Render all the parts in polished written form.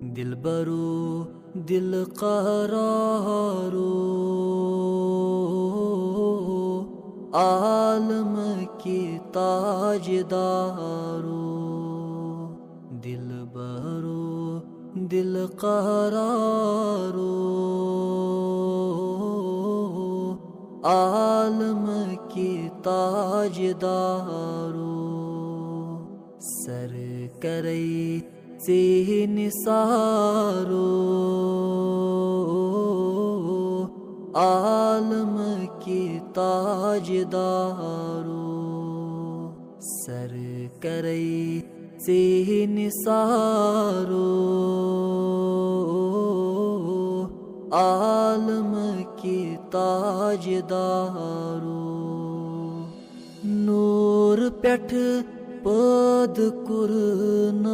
दिलबरो दिल करारो आलम की ताजदारो दिलबरो दिल करारो आलम की ताजदारो सर करे से निसारो आलम की ताजदारो सर करे से निसारो आलम की ताजदारो नूर पेठ पद कुरन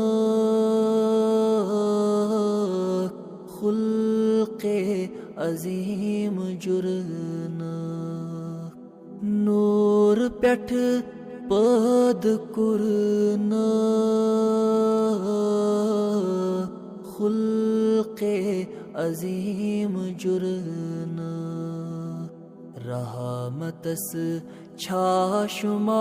खुल्क़े अजीम जुर्न नूर पेठ पद कुरन खुल्क़े अजीम जुर्न रहमतस छाशुमारो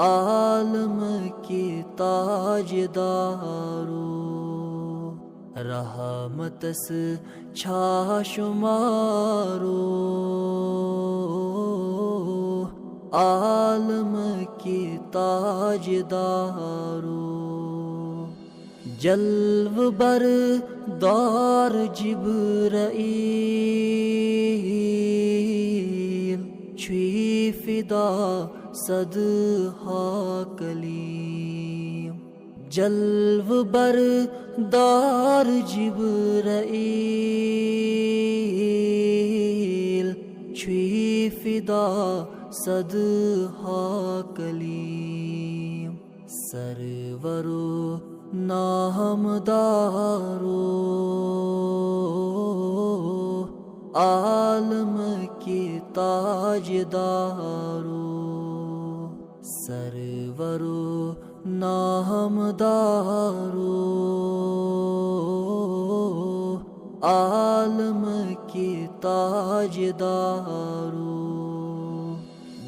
आलम की ताजदारो रहमतस छाशुमारो आलम की ताजदारो जल्व बर दार जिब्राईल छुई फिदा सद हाकलीम जल्व बर दार जिब्राईल छुई फिदा सद हाकलीम सरवरो नामदारो आलम की ताजदारो सरवरो नामदारो आलम की ताजदारो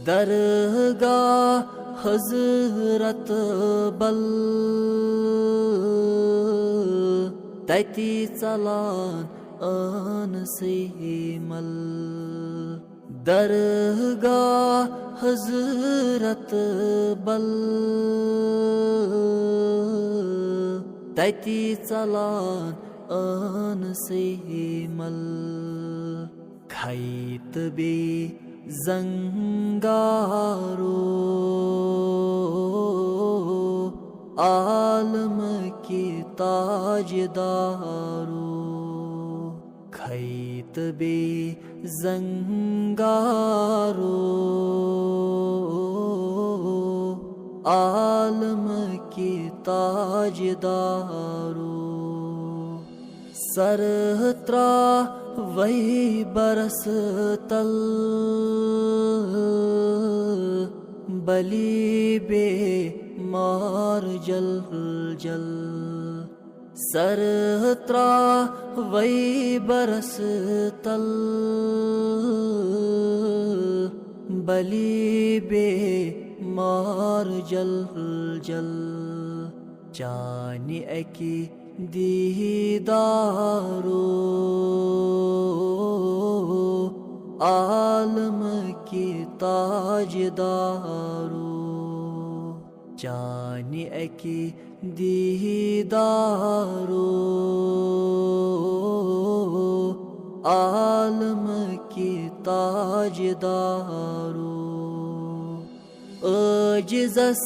दरगाह हज़रत बल तैती चलान आन से मल दरगाह हज़रत बल तैती चलान आन से मल खैत बे जंगारो आलम की ताजदारो खैत बे जंगारो आलम की ताजदारो सरत्रा वही बरस तल बली बे मार जल जल सरत्रा वही बरस तल बली बे मार जल जल चानी एकी दीदारो आलम की ताजदारो जानी एकी दीदारो आलम की ताजदारो अजिज़स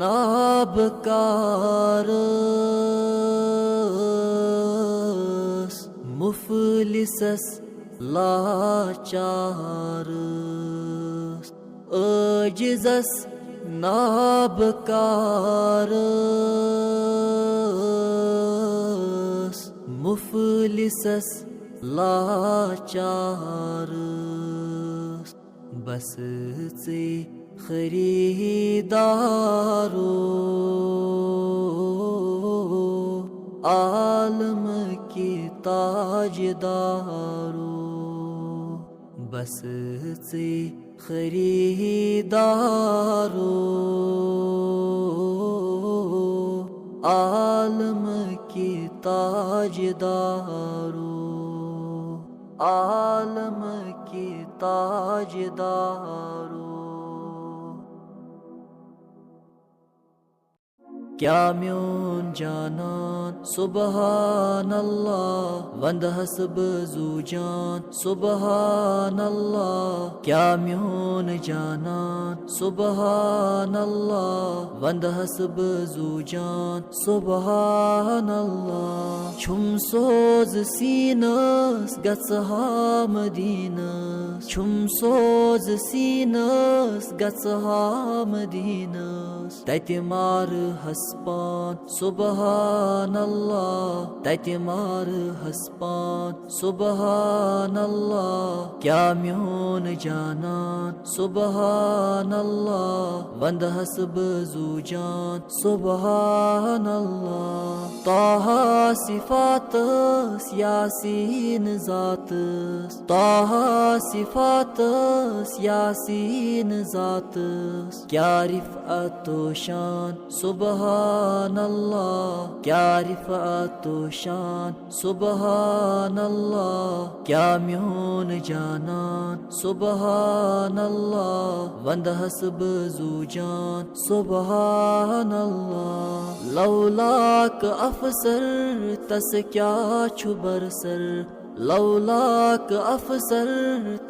नाबकार मुफलिसस लाचार अजिज़स नाबकार मुफलिसस लाचार बस से खरीदारो आलम के ताजदारो बस से खरीदारो आलम के ताजदारो आलम के ताजदारो क्या म्योन जानान सुबहानल्लाह वंद हसब ज़ूजान सुबहानल्लाह क्या म्योन जानान सुबहानल्लाह वंद हसब ज़ूजान सुबहानल्लाह छुम सोज सीनस गत्सहा मदीनस छुम सोज सीनस गत्सहा मदीनस तति मार हस्पान सुबहानल्लाह तति मार हस्पान सुबहानल्लाह क्या म्योन जानान सुबहानल्लाह वंद हसब ज़ूजान सुबहानल्लाह ताहा सिफातस यासीन ज़ातस ताहा सिफातस यासीन ज़ातस क्या रिफ़अत व शान सुबहानल्लाह क्या रिफ़अत व शान सुबहानल्लाह क्या म्योन जानान सुबहानल्लाह वंद हसब ज़ूजान सुबहानल्लाह लौलाक अफसर तस क्या छु बरसर लौलाक अफसर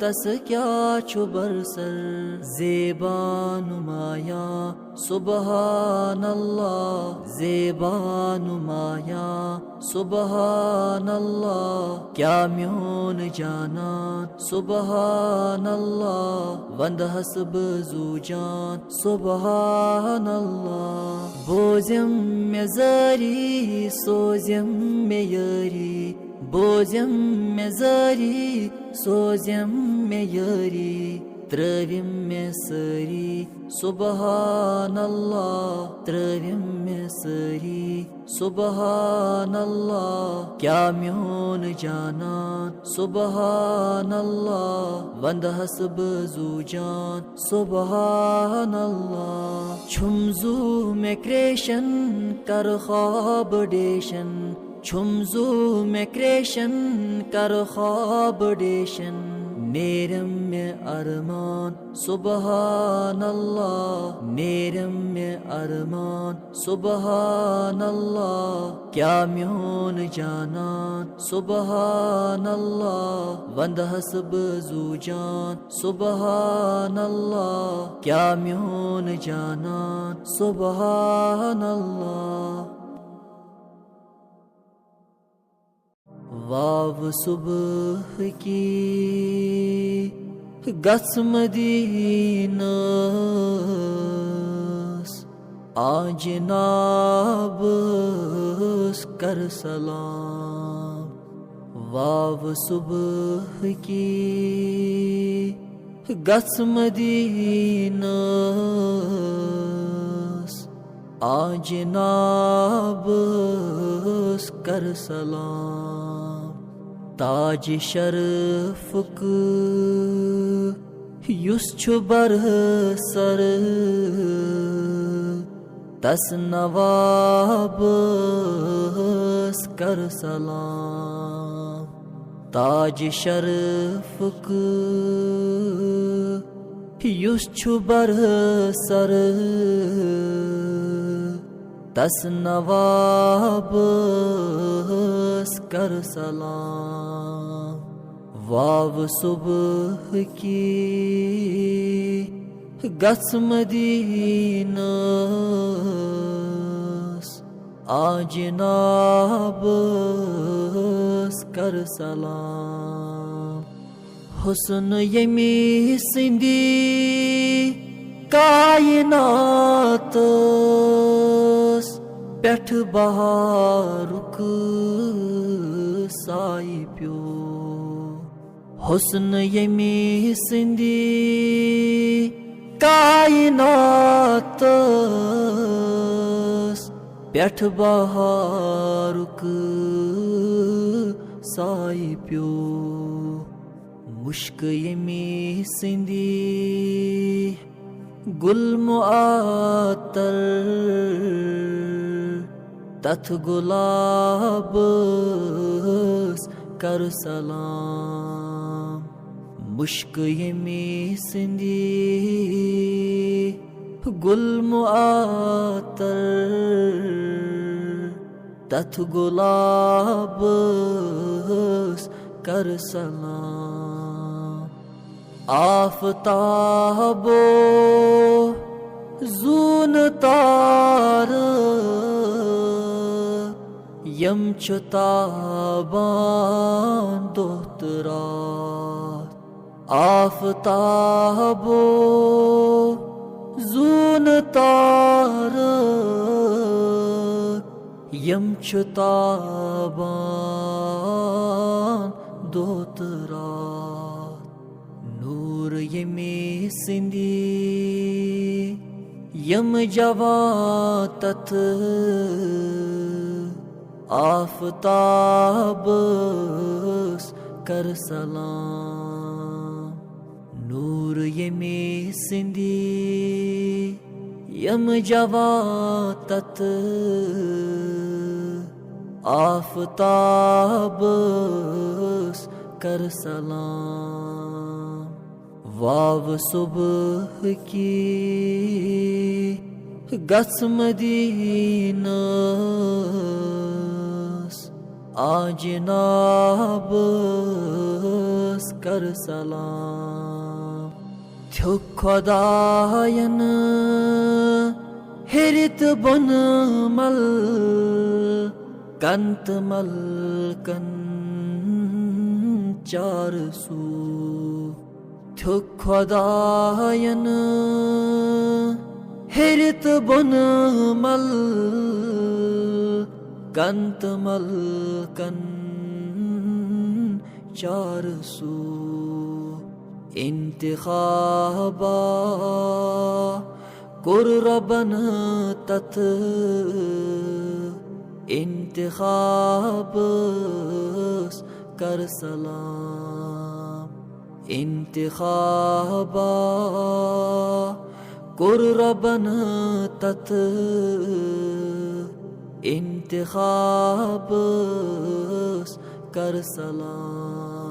तस क्या छु बरसर ज़ेबा नुमाया सुबहानल्लाह ज़ेबा नुमाया सुबहानल्लाह क्या म्योन जानान सुबहानल्लाह वंद हसब ज़ूजान सुबहानल्लाह बोज़म में ज़री सोज़म में यारी बोज़म में ज़री सोज़म में यारी त्रविम में सरी सुबहानल्लाह त्रविम में सरी सुबहानल्लाह क्या म्योन जानान सुबहानल्लाह वंद हसब ज़ूजान सुबहानल्लाह छुमजू में क्रेशन कर ख्वाब डेशन छुमजू में क्रेशन कर ख्वाब डेशन नेरम में अरमान सुबहानल्लाह नेरम में अरमान सुबहानल्लाह क्या म्योन जानान सुबहानल्लाह वंद हसब ज़ूजान सुबहानल्लाह क्या म्योन जानान सुबहानल्लाह वाव सुबह की गस मदीनस आज नाबस कर सलाम वाव सुबह की गस मदीनस आज नाबस कर सलाम ताज शरफ़ युस छु बरसर तस नवाबस कर सलाम ताज शरफ़ युस छु बरसर तस नवाबस कर सलाम वाव सुबह की गस मदीनस आज नाबस कर सलाम हुस्न यमी सिंदी कायनातस पेठ बहारुक साई प्यो हुस्न यमी सिंदी कायनातस पेठ बहारुक साय प्यो मुश्क यमी सिंदी गुल मुआतर तथ गुलाब कर सलाम मुश्क यमी सिंदी गुल मुआतर तथ गुलाब कर सलाम आफताबो जून तार यम ताबान दोहतरात आफताबो जून तार यम ताबान दोहतरात नूर यमी सिंदी यम जवा तथ आफताब कर सलाम नूर यमी सिंदी यम जवा तथ आफताब कर सलाम वाव सुबह की गस मदीना आज नाबस कर सलाम थ्यो खुदायन हिरित बन मल कंत मल कन चार सू थ्यो खुदायन हिरित बन मल कंत मल कन चार सू इंतिखाबा कुर्रबन तत इंतिखाब कर सलाम इंतिखाबा कुर्रबन तत इंतिखाब कर सलाम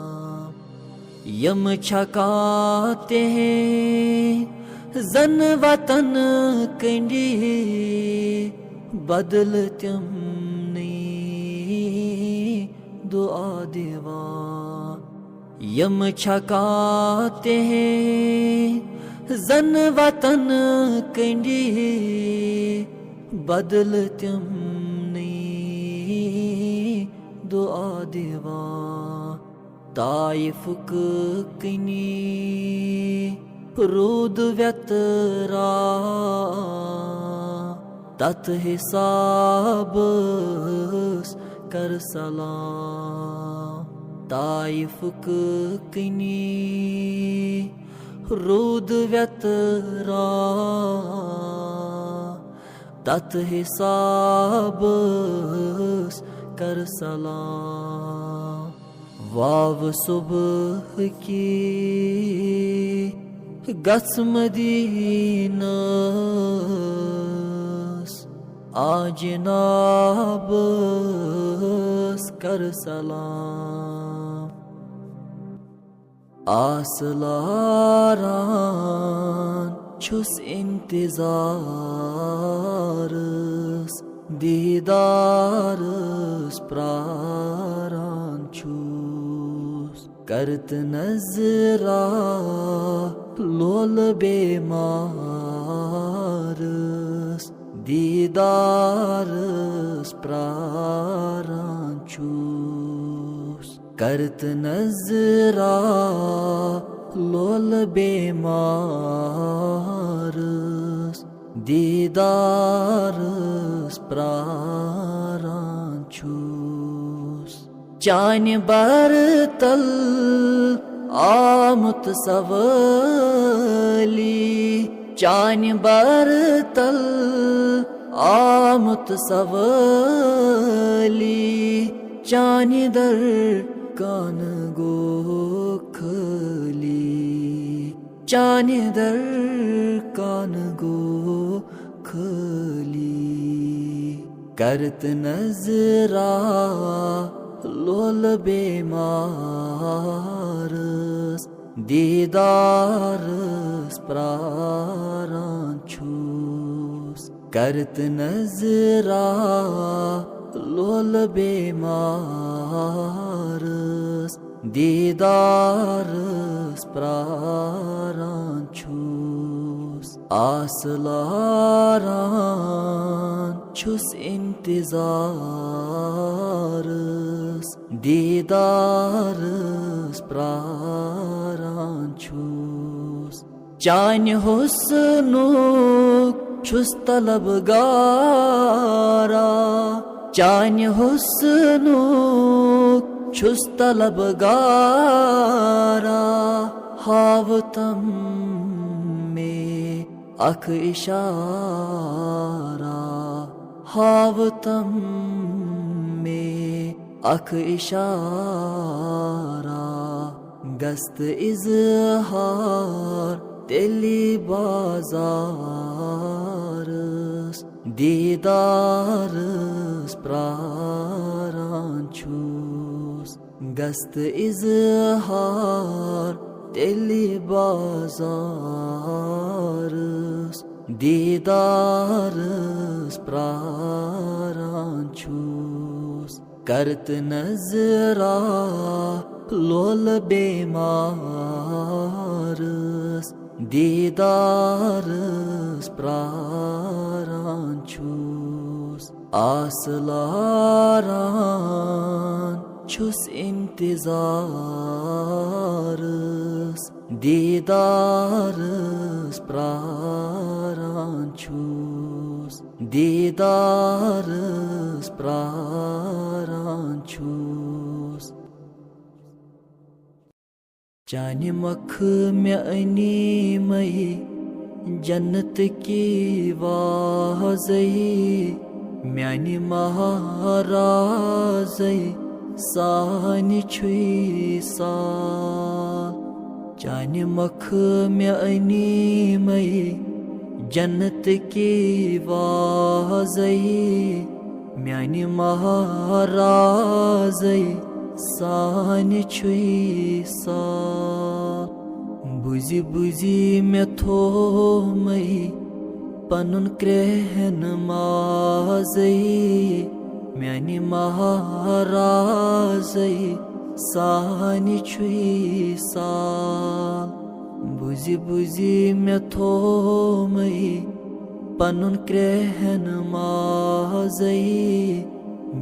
यम छकाते हैं जन वतन कंडी बदल तमने दुआ देवा यम छकाते हैं जन वतन कंडी बदल तमने दुआ देवा ताइफ कनी रूद व्यतरा तत हिसाब कर सलाम ताइफ कनी रूद व्यतरा तत हिसाब कर सलाम वाव सुबह की गस मदीना आज नाबस कर सलाम आसलारान छुस इंतजारस दीदारस प्रारान छुस करत नजरा लोल बेमारस दीदारस प्रारान छुस करत नजरा लोल बेमारस दीदारस प्रारान छुस चान बरतल आमुत सवली चान बरतल आमत सवली चानि दर कान गो खली चानि दर कान गो खली करत नजरा लोल बेमारस दीदारस प्रारांचुस करत नजरा लोल बेमारस दीदारस प्रारांचुस आसलारान छुस इंतजारस दीदारस प्रारांचुस चान्य हुस्नुक छुस तलबगारा चान्य हुस्नुक छुस तलबगारा हावतम में अख इशारा हावतम में अख इशारा गस्त इजहार तेली बाजारस दीदारस प्रारांचुस गस्त इजहार तेली बाजारस दीदारस प्रारांचुस करत नजरा लोल बेमारस दीदारस प्रारांचुस आसलारान छुस इंतजारस दीदारस प्रारांचुस दीदारस प्रारांचुस चानि मख में अनी मई जन्नत की वाज़ई म्यानि महाराज़ई सानि छुई सा चानि मख में अनी मई जन्नत की वाज़ई म्यानि महाराज़ई सानि छुई सा बुझी बुझी में थो मई पनुन क्रेहन माज़ई म्यानि महाराज़ई सानि छुई सा बुझी बुझी में थो मई पनुन क्रेहन माज़ई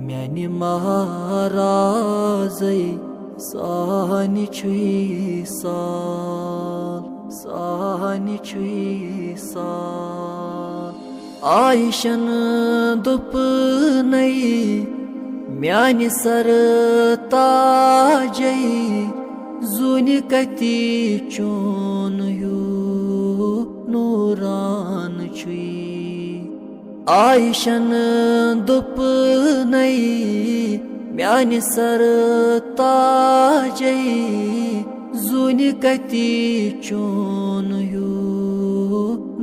म्यानि महाराज़ई सानि छुई सानि छुई आयशन दुप नई म्यानि सर ताजई जुनि कति चोन यू नूरान छुई आयशन दुप नई म्यानि सर ताजई जुनि कति चोन यू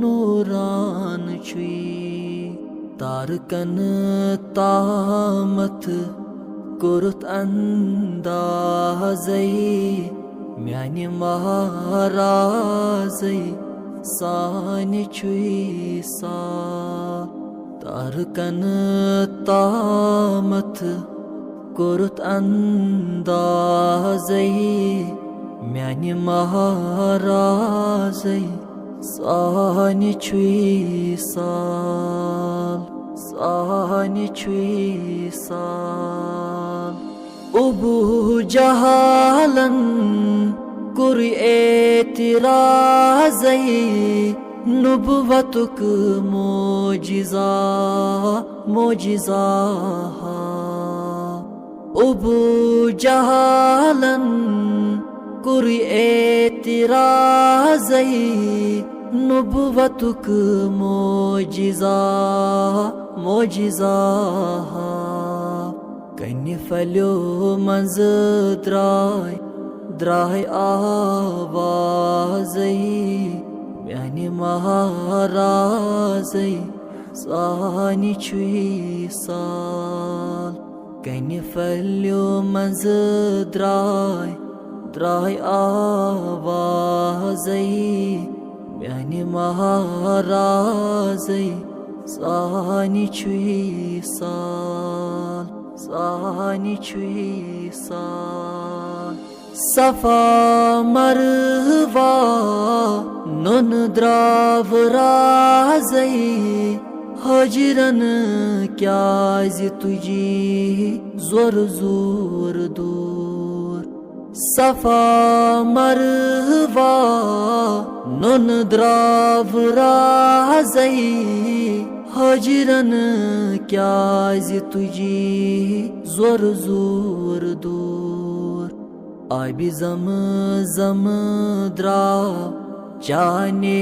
नूरान छुई तारकन तामत कुरुत अंदाज़ई म्यानि महाराज़ई सानि छुई सा तारकन तामत कुरुत अंदाज़ई म्यानि महाराज़ई सानि छुई सानि छुई उबू जहालन कुर एतिराज़ई नुबुवतुक मोजिज़ा उबू जहालन कुर एतिराज़ई नुबुवतुक मोजिज़ा मोजिजा कन्ने फल्यो मंज द्राय आवाज़ै म्याने महाराज़ै सानि छुई साल कन्ने फल्यो मंज द्राय आवाज़ै म्याने महाराज़ै सानि छुई साल सफा मरवा नुन द्राव राज़ै हजरन क्याज़ तुझी ज़ोर दूर सफा मरवा नुन द्राव राज़ै हजरन क्याज़ तुझी ज़ोर दूर आबि ज़म द्राव चाने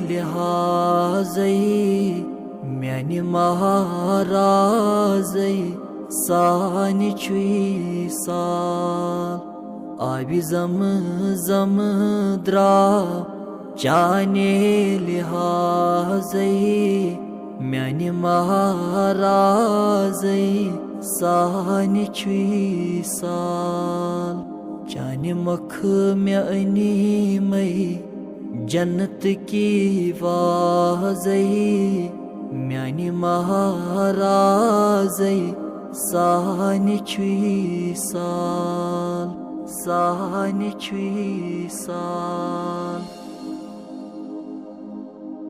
लिहाज़ै म्याने महाराज़ै सानि छुई साल आबि ज़म द्राव चाने लिहाज़ै म्याने महाराज़ै सानि छुई साल चाने मख म्यानी मई जन्नत की वाज़ै म्याने महाराज़ै सानि छुई साल